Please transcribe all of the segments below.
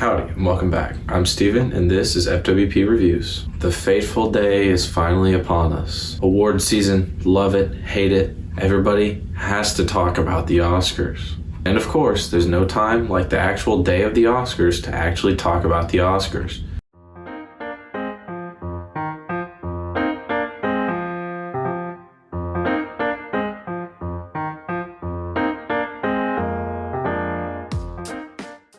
Howdy, and welcome back. I'm Steven, and this is FWP Reviews. The fateful day is finally upon us. Award season, love it, hate it, everybody has to talk about the Oscars. And of course, there's no time like the actual day of the Oscars to actually talk about the Oscars.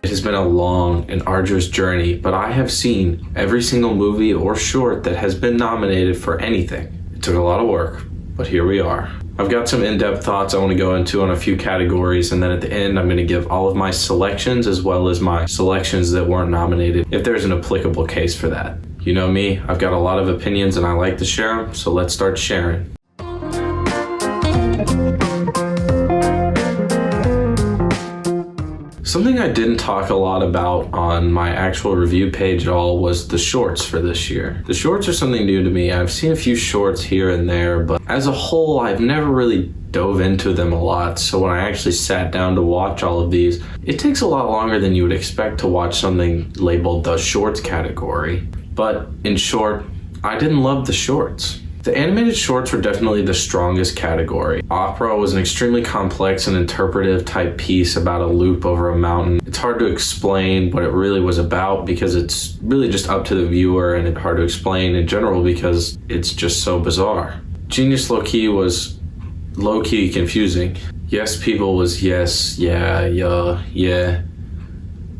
It has been a long and arduous journey, but I have seen every single movie or short that has been nominated for anything. It took a lot of work, but here we are. I've got some in-depth thoughts I want to go into on a few categories, and then at the end I'm going to give all of my selections as well as my selections that weren't nominated, if there's an applicable case for that. You know me, I've got a lot of opinions and I like to share them, so let's start sharing. Something I didn't talk a lot about on my actual review page at all was the shorts for this year. The shorts are something new to me. I've seen a few shorts here and there, but as a whole, I've never really dove into them a lot. So when I actually sat down to watch all of these, it takes a lot longer than you would expect to watch something labeled the shorts category. But in short, I didn't love the shorts. The animated shorts were definitely the strongest category. Opera was an extremely complex and interpretive type piece about a loop over a mountain. It's hard to explain what it really was about because it's really just up to the viewer, and it's hard to explain in general because it's just so bizarre. Genius Low-Key was low-key confusing. Yes People was yes, yeah,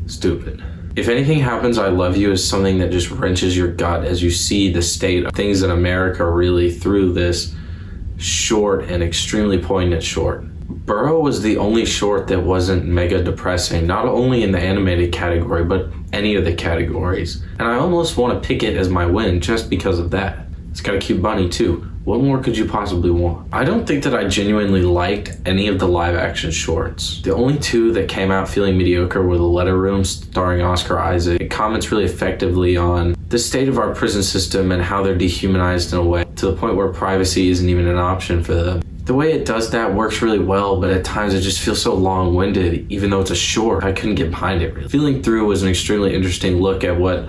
stupid. If Anything Happens, I Love You is something that just wrenches your gut as you see the state of things in America really through this short and extremely poignant short. Burrow was the only short that wasn't mega depressing, not only in the animated category, but any of the categories. And I almost want to pick it as my win just because of that. It's got a cute bunny too. What more could you possibly want? I don't think that I genuinely liked any of the live action shorts. The only two that came out feeling mediocre were The Letter Room starring Oscar Isaac. It comments really effectively on the state of our prison system and how they're dehumanized in a way to the point where privacy isn't even an option for them. The way it does that works really well, but at times it just feels so long-winded, even though it's a short. I couldn't get behind it really. Feeling Through was an extremely interesting look at what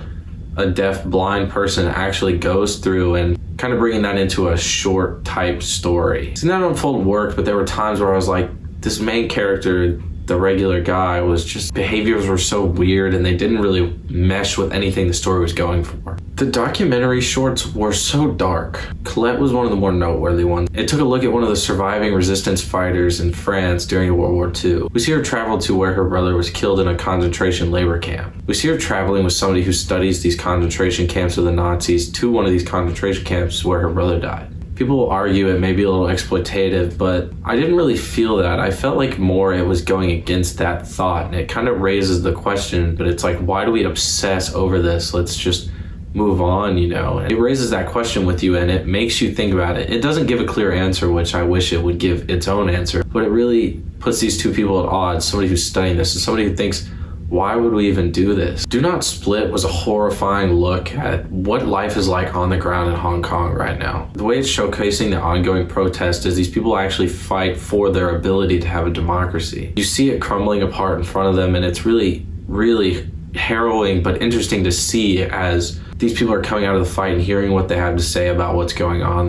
a deaf blind person actually goes through and kind of bringing that into a short type story. Seeing that unfold worked, but there were times where I was like, this main character, the regular guy, was just, behaviors were so weird and they didn't really mesh with anything the story was going for. The documentary shorts were so dark. Colette was one of the more noteworthy ones. It took a look at one of the surviving resistance fighters in France during World War II. We see her travel to where her brother was killed in a concentration labor camp. We see her traveling with somebody who studies these concentration camps of the Nazis to one of these concentration camps where her brother died. People will argue it may be a little exploitative, but I didn't really feel that. I felt like more it was going against that thought, and it kind of raises the question, but it's like, why do we obsess over this? Let's just move on, you know? And it raises that question with you, and it makes you think about it. It doesn't give a clear answer, which I wish it would give its own answer, but it really puts these two people at odds, somebody who's studying this and somebody who thinks, why would we even do this? Do Not Split was a horrifying look at what life is like on the ground in Hong Kong right now. The way it's showcasing the ongoing protest is these people actually fight for their ability to have a democracy. You see it crumbling apart in front of them, and it's really, really harrowing but interesting to see as these people are coming out of the fight and hearing what they have to say about what's going on.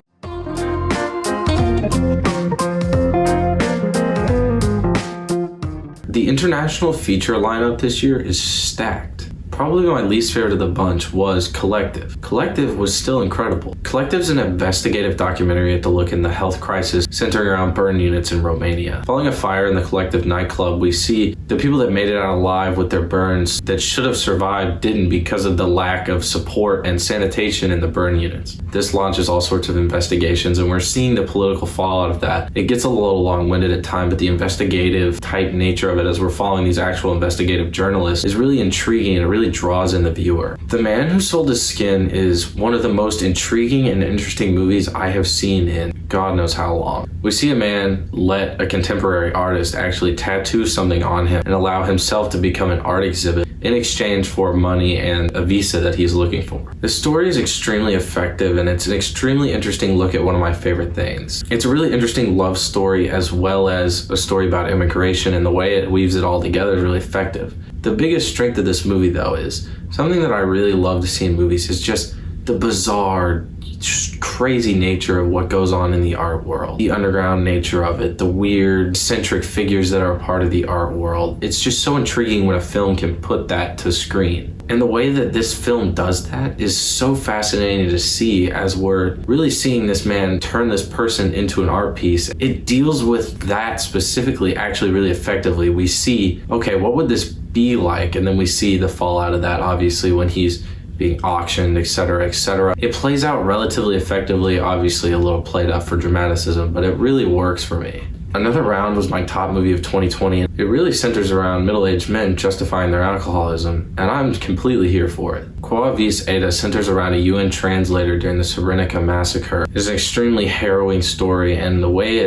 The international feature lineup this year is stacked. Probably my least favorite of the bunch was Collective. Collective was still incredible. Collective's an investigative documentary at the look in the health crisis centering around burn units in Romania. Following a fire in the Collective nightclub, we see the people that made it out alive with their burns that should have survived didn't because of the lack of support and sanitation in the burn units. This launches all sorts of investigations, and we're seeing the political fallout of that. It gets a little long-winded at times, but the investigative type nature of it as we're following these actual investigative journalists is really intriguing, and it really draws in the viewer. The Man Who Sold His Skin is one of the most intriguing and interesting movies I have seen in God knows how long. We see a man let a contemporary artist actually tattoo something on him and allow himself to become an art exhibit in exchange for money and a visa that he's looking for. The story is extremely effective, and it's an extremely interesting look at one of my favorite things. It's a really interesting love story as well as a story about immigration, and the way it weaves it all together is really effective. The biggest strength of this movie, though, is something that I really love to see in movies is just the bizarre, just crazy nature of what goes on in the art world. The underground nature of it, the weird, eccentric figures that are a part of the art world. It's just so intriguing when a film can put that to screen. And the way that this film does that is so fascinating to see as we're really seeing this man turn this person into an art piece. It deals with that specifically actually really effectively. We see, okay, what would this be like? And then we see the fallout of that, obviously, when he's being auctioned, etc., etc. It plays out relatively effectively, obviously a little played up for dramaticism, but it really works for me. Another Round was my top movie of 2020. It really centers around middle-aged men justifying their alcoholism, and I'm completely here for it. Quo Vis Ada centers around a UN translator during the Srebrenica massacre. It's an extremely harrowing story, and the way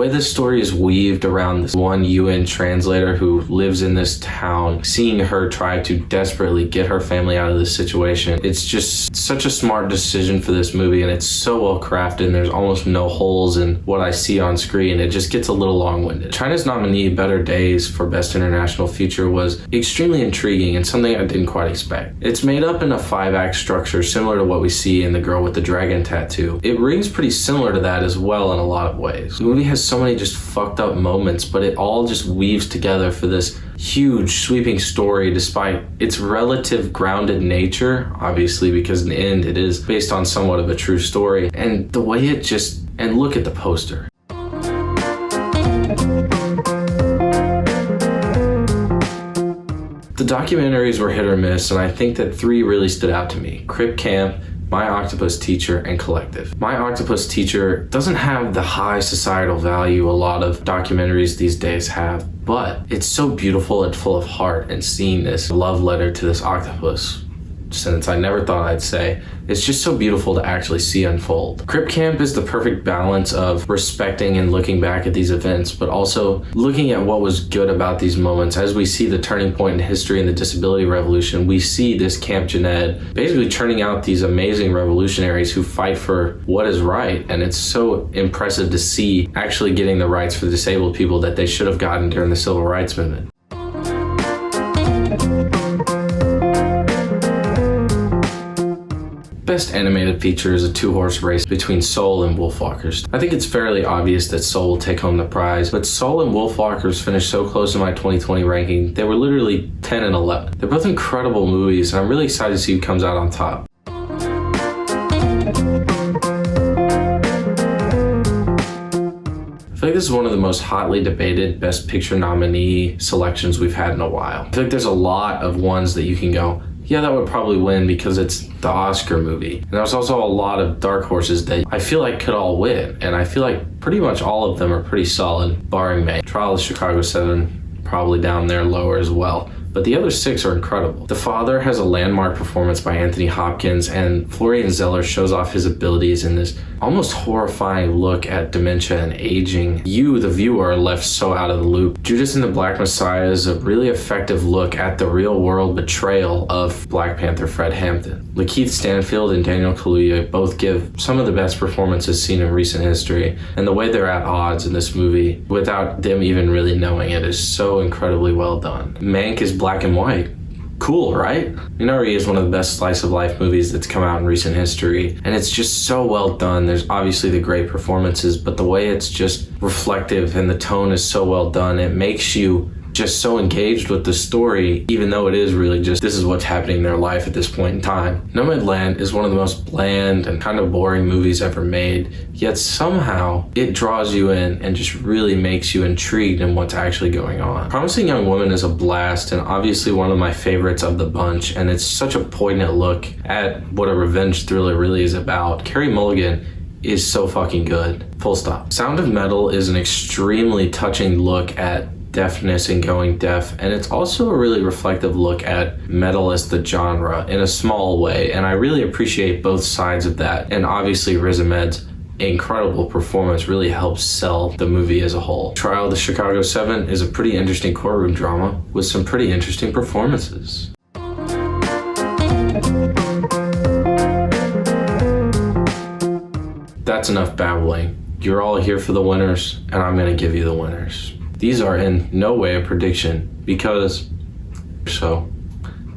this story is weaved around this one UN translator who lives in this town, seeing her try to desperately get her family out of this situation. It's just such a smart decision for this movie, and it's so well crafted, and there's almost no holes in what I see on screen. It just gets a little long-winded. China's nominee, Better Days, for Best International Feature was extremely intriguing and something I didn't quite expect. It's made up in a 5-act structure similar to what we see in The Girl with the Dragon Tattoo. It rings pretty similar to that as well in a lot of ways. The movie has so many just fucked up moments, but it all just weaves together for this huge sweeping story despite its relative grounded nature, obviously, because in the end it is based on somewhat of a true story. And the way it just, and look at the poster. The documentaries were hit or miss, and I think that 3 really stood out to me: Crip Camp, My Octopus Teacher, and Collective. My Octopus Teacher doesn't have the high societal value a lot of documentaries these days have, but it's so beautiful and full of heart, and seeing this love letter to this octopus, sentence I never thought I'd say, it's just so beautiful to actually see unfold. Crip Camp is the perfect balance of respecting and looking back at these events, but also looking at what was good about these moments. As we see the turning point in history in the disability revolution, we see this Camp Jened basically churning out these amazing revolutionaries who fight for what is right, and it's so impressive to see actually getting the rights for disabled people that they should have gotten during the Civil Rights Movement. Best Animated Feature is a 2-horse race between Soul and Wolfwalkers. I think it's fairly obvious that Soul will take home the prize, but Soul and Wolfwalkers finished so close in my 2020 ranking. They were literally 10 and 11. They're both incredible movies, and I'm really excited to see who comes out on top. I feel like this is one of the most hotly debated Best Picture nominee selections we've had in a while. I feel like there's a lot of ones that you can go, yeah, that would probably win because it's the Oscar movie. And there's also a lot of dark horses that I feel like could all win. And I feel like pretty much all of them are pretty solid, barring May. Trial of Chicago 7, probably down there lower as well. But the other 6 are incredible. The Father has a landmark performance by Anthony Hopkins, and Florian Zeller shows off his abilities in this almost horrifying look at dementia and aging. You, the viewer, are left so out of the loop. Judas and the Black Messiah is a really effective look at the real-world betrayal of Black Panther Fred Hampton. Lakeith Stanfield and Daniel Kaluuya both give some of the best performances seen in recent history, and the way they're at odds in this movie, without them even really knowing it, is so incredibly well done. Mank is black and white. Cool, right? Minari is one of the best slice of life movies that's come out in recent history, and it's just so well done. There's obviously the great performances, but the way it's just reflective and the tone is so well done, it makes you just so engaged with the story, even though it is really just this is what's happening in their life at this point in time. Nomadland is one of the most bland and kind of boring movies ever made, yet somehow it draws you in and just really makes you intrigued in what's actually going on. Promising Young Woman is a blast and obviously one of my favorites of the bunch, and it's such a poignant look at what a revenge thriller really is about. Carey Mulligan is so fucking good. Full stop. Sound of Metal is an extremely touching look at deafness and going deaf, and it's also a really reflective look at metal as the genre in a small way, and I really appreciate both sides of that. And obviously Riz Ahmed's incredible performance really helps sell the movie as a whole. Trial of the Chicago 7 is a pretty interesting courtroom drama with some pretty interesting performances. That's enough babbling. You're all here for the winners, and I'm gonna give you the winners. These are in no way a prediction because so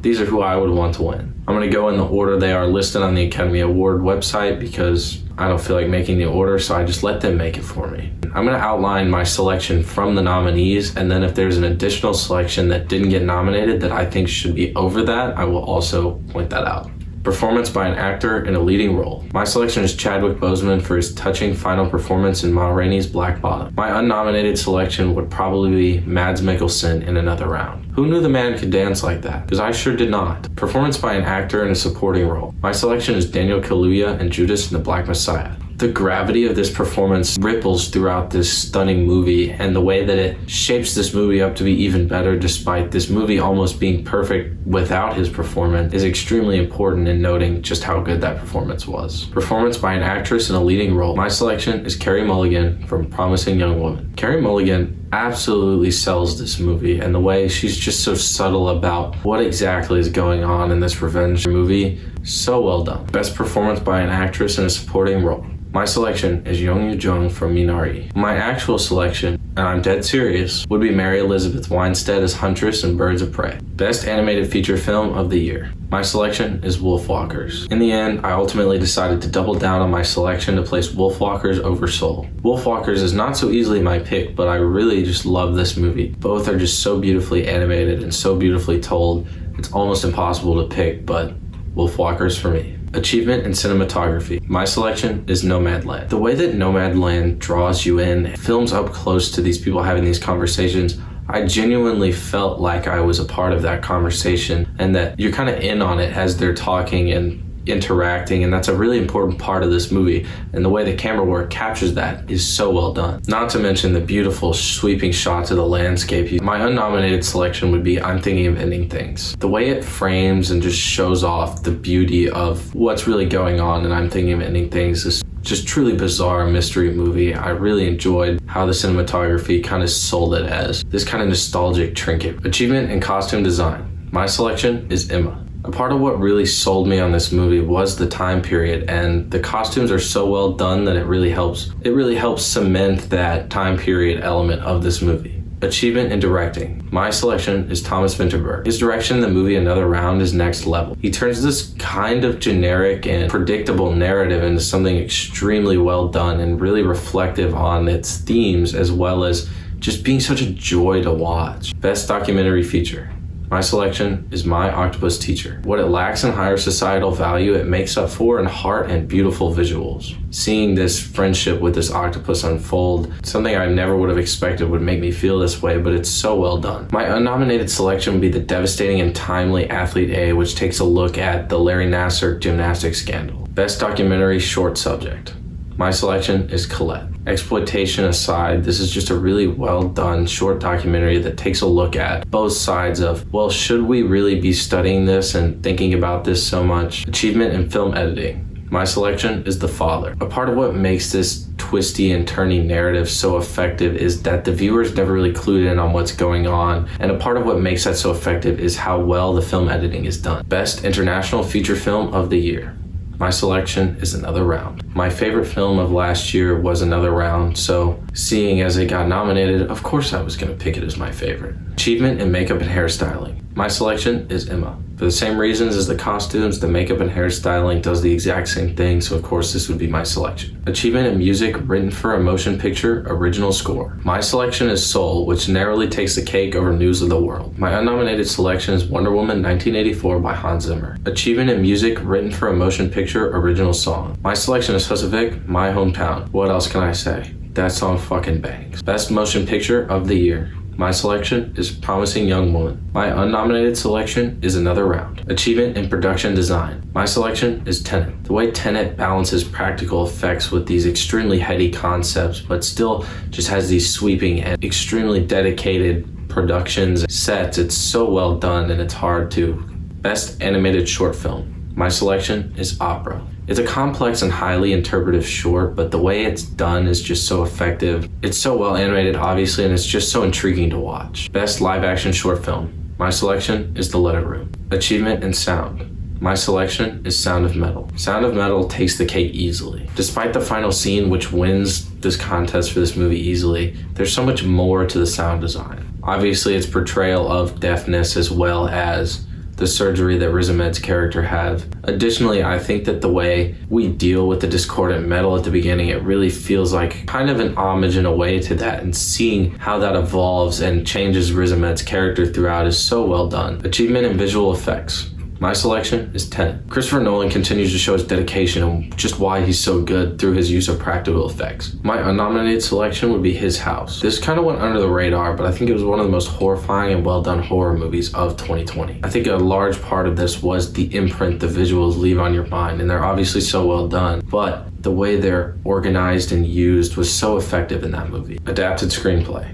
these are who I would want to win. I'm going to go in the order they are listed on the Academy Award website because I don't feel like making the order, so I just let them make it for me. I'm going to outline my selection from the nominees, and then if there's an additional selection that didn't get nominated that I think should be over that, I will also point that out. Performance by an actor in a leading role. My selection is Chadwick Boseman for his touching final performance in Ma Rainey's Black Bottom. My unnominated selection would probably be Mads Mikkelsen in Another Round. Who knew the man could dance like that? Because I sure did not. Performance by an actor in a supporting role. My selection is Daniel Kaluuya and Judas and the Black Messiah. The gravity of this performance ripples throughout this stunning movie, and the way that it shapes this movie up to be even better despite this movie almost being perfect without his performance is extremely important in noting just how good that performance was. Performance by an actress in a leading role. My selection is Carey Mulligan from Promising Young Woman. Carey Mulligan absolutely sells this movie, and the way she's just so subtle about what exactly is going on in this revenge movie, so well done. Best performance by an actress in a supporting role. My selection is Young Yoo-jung from Minari. My actual selection, and I'm dead serious, would be Mary Elizabeth Winstead as Huntress in Birds of Prey. Best animated feature film of the year. My selection is Wolfwalkers. In the end, I ultimately decided to double down on my selection to place Wolfwalkers over Soul. Wolfwalkers is not so easily my pick, but I really just love this movie. Both are just so beautifully animated and so beautifully told. It's almost impossible to pick, but Wolfwalkers for me. Achievement in cinematography. My selection is Nomadland. The way that Nomadland draws you in, films up close to these people having these conversations, I genuinely felt like I was a part of that conversation and that you're kind of in on it as they're talking and interacting, and that's a really important part of this movie, and the way the camera work captures that is so well done. Not to mention the beautiful sweeping shots of the landscape. My unnominated selection would be I'm Thinking of Ending Things. The way it frames and just shows off the beauty of what's really going on in I'm Thinking of Ending Things is just truly bizarre mystery movie. I really enjoyed how the cinematography kind of sold it as this kind of nostalgic trinket. Achievement in costume design. My selection is Emma. A part of what really sold me on this movie was the time period, and the costumes are so well done that it really helps cement that time period element of this movie. Achievement in directing. My selection is Thomas Vinterberg. His direction in the movie Another Round is next level. He turns this kind of generic and predictable narrative into something extremely well done and really reflective on its themes, as well as just being such a joy to watch. Best documentary feature. My selection is My Octopus Teacher. What it lacks in higher societal value, it makes up for in heart and beautiful visuals. Seeing this friendship with this octopus unfold, something I never would have expected would make me feel this way, but it's so well done. My unnominated selection would be the devastating and timely Athlete A, which takes a look at the Larry Nassar gymnastics scandal. Best documentary short subject. My selection is Colette. Exploitation aside, this is just a really well done short documentary that takes a look at both sides of, well, should we really be studying this and thinking about this so much? Achievement in film editing. My selection is The Father. A part of what makes this twisty and turning narrative so effective is that the viewer's never really clued in on what's going on, and a part of what makes that so effective is how well the film editing is done. Best international feature film of the year. My selection is Another Round. My favorite film of last year was Another Round, so seeing as it got nominated, of course I was going to pick it as my favorite. Achievement in makeup and hairstyling. My selection is Emma. For the same reasons as the costumes, the makeup and hairstyling does the exact same thing, so of course this would be my selection. Achievement in music written for a motion picture original score. My selection is Soul, which narrowly takes the cake over News of the World. My unnominated selection is Wonder Woman 1984 by Hans Zimmer. Achievement in music written for a motion picture original song. My selection is Husavik, My Hometown. What else can I say? That song fucking bangs. Best motion picture of the year. My selection is Promising Young Woman. My unnominated selection is Another Round. Achievement in production design. My selection is Tenet. The way Tenet balances practical effects with these extremely heady concepts, but still just has these sweeping and extremely dedicated productions, sets, it's so well done and it's hard to. Best animated short film. My selection is Opera. It's a complex and highly interpretive short, but the way it's done is just so effective. It's so well animated, obviously, and it's just so intriguing to watch. Best live action short film. My selection is The Letter Room. Achievement in sound. My selection is Sound of Metal. Sound of Metal takes the cake easily. Despite the final scene, which wins this contest for this movie easily, there's so much more to the sound design. Obviously, its portrayal of deafness as well as the surgery that Riz Ahmed's character have. Additionally, I think that the way we deal with the discordant metal at the beginning, it really feels like kind of an homage in a way to that, and seeing how that evolves and changes Riz Ahmed's character throughout is so well done. Achievement in visual effects. My selection is Tenet. Christopher Nolan continues to show his dedication and just why he's so good through his use of practical effects. My unnominated selection would be His House. This kind of went under the radar, but I think it was one of the most horrifying and well done horror movies of 2020. I think a large part of this was the imprint the visuals leave on your mind, and they're obviously so well done, but the way they're organized and used was so effective in that movie. Adapted screenplay.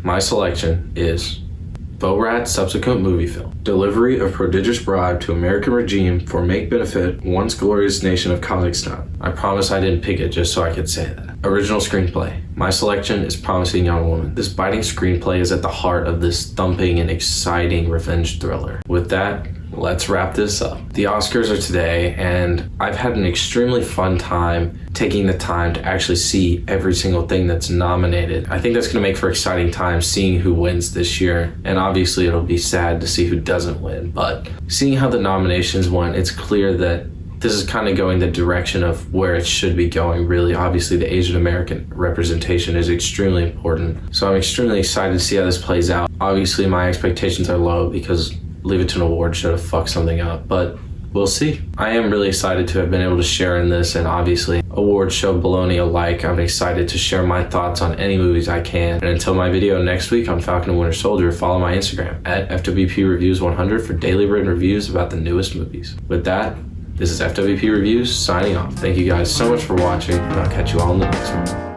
My selection is Borat's subsequent movie film. Delivery of prodigious bribe to American regime for make benefit once glorious nation of Kazakhstan. I promise I didn't pick it just so I could say that. Original screenplay. My selection is Promising Young Woman. This biting screenplay is at the heart of this thumping and exciting revenge thriller. With that, let's wrap this up. The Oscars are today, and I've had an extremely fun time taking the time to actually see every single thing that's nominated. I think that's going to make for exciting times seeing who wins this year, and obviously it'll be sad to see who doesn't win, but seeing how the nominations went, it's clear that this is kind of going the direction of where it should be going, really. Obviously, the Asian American representation is extremely important, so I'm extremely excited to see how this plays out. Obviously, my expectations are low because Leave It to an Award show to fuck something up, but we'll see. I am really excited to have been able to share in this, and obviously award show baloney alike. I'm excited to share my thoughts on any movies I can. And until my video next week on Falcon and Winter Soldier, follow my Instagram at FWP Reviews 100 for daily written reviews about the newest movies. With that, this is FWP Reviews signing off. Thank you guys so much for watching, and I'll catch you all in the next one.